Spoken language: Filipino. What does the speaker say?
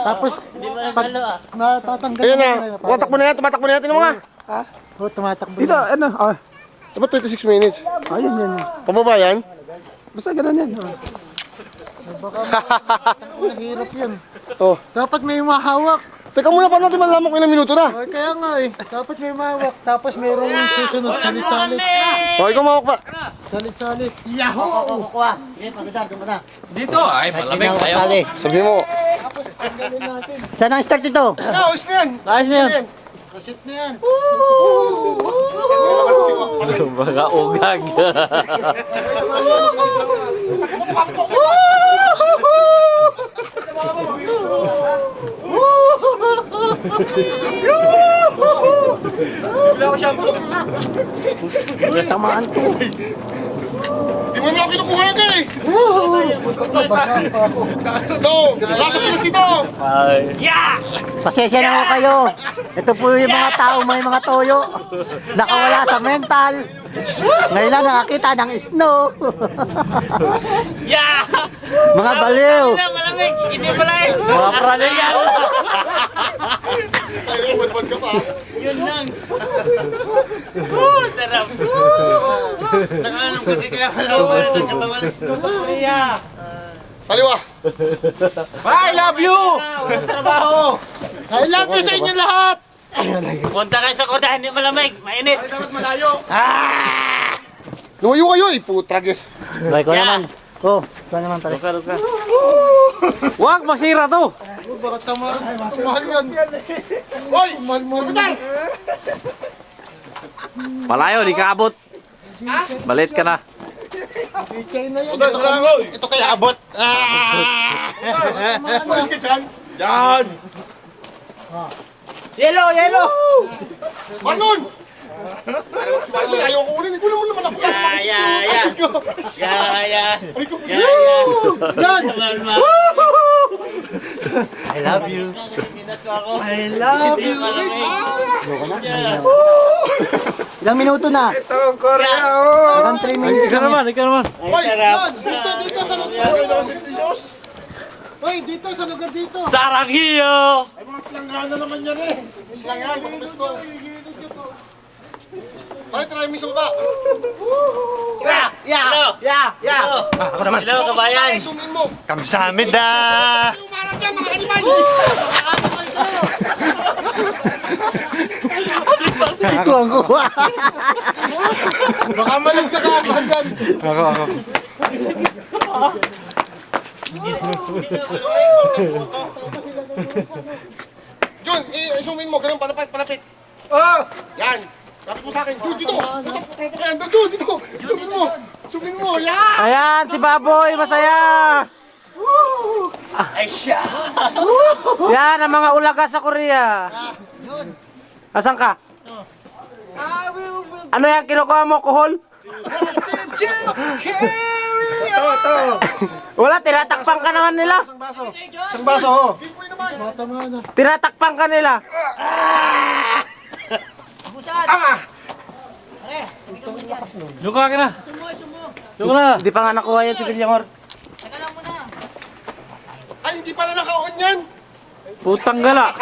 Tapos, pag natatanggal Ayun na. Tumatakbo na yan. Tumatakbo na yan. Tinan mo nga. oh, tumatakbo Dito, na. ano? Ah, Dapat 26 minutes. ayun yan. Pababa yan? Basta ganun yan. Ah. Nahirap yan. Oh. Dapat may mahawak. Teka muna, paano natin malalaman kung ilang minuto na? Oh, kaya nga eh. Dapat may mahawak. Tapos mayroong susunod. Salit-salit. O, ikaw mawak pa. Salit-salit. Yahoo! Kukuha. Dito, ay malamig tayo. Sabi mo. Saan ang start ito? Ayos na yan. Ayos na yan. Kasit na yan. Mga ugag. Tamaan ko. Di mo na kinukuha na eh. Ito. Nasa pinas ito. Pasensya na ho kayo. Ito po yung mga tao may mga toyo. Nakawala sa mental. Ngayon lang nakakita ng snow. Yeah! Mga baliw. Malamig, hindi pala eh. Mga praning yan. Ay, madbad ka pa. Yun lang. Sarap. Nakaanap kasi kaya pala ng katawan ng snow sa Korea. Kaliwa. I love you! Trabaho. I love you sa inyo lahat. Punta kayo sa Korea, hindi malamig, mainit. Dapat malayo. Lumayo kayo eh, putrages. Bay ko naman. Oh, ito naman pala. Luka. Wag, masira to. Oh, baka tamaan. Mahal yan. Hoy! Kapitan! Palayo, di ka abot. Balit ka na. Ikay na yan. Ito kaya abot. Pulis ka dyan. Yan. Yellow, yellow! Marlon! Ayaw ko ulit. Kunin mo naman ako. Yeah. Yan! I love you. I love you. Ilang minuto na? Ito, Korea, oh. Hanggang 3 minutes Ikaw na. naman, ikaw naman. Hoy! Yan! Dito sa lugar. Hoy, dito sa lugar dito. Sarang hiyo! Ay, mga silanggana naman yan eh. Silangan, mga presto. Ay, try mo sa baba. Yeah! Ako naman. Hello, kabayan. Sumin mo. Kamsamida. Umarap yan, mga animal. Kuha. Baka malagdagapan dyan. Ako. Jun, isumin mo. Ganun, palapit. Oh! Yan. Kapit mo sa akin. Jun, dito. Jun, dito. Sumin mo. Yan. Ayan, si Baboy, masaya. Ay siya! Yan, ang mga ulaga sa Korea. Asan ka? Ano yan, kinukuha mo, kuhol? Ito. Wala, tinatakpan ka naman nila. Isang baso, ho. Matamaan na. Tinatakpan ka nila. Luka ka na. Luka na. Hindi pa nga nakuha yan si Villaamor. Ay, hindi pala naka-on yan. Putang gala.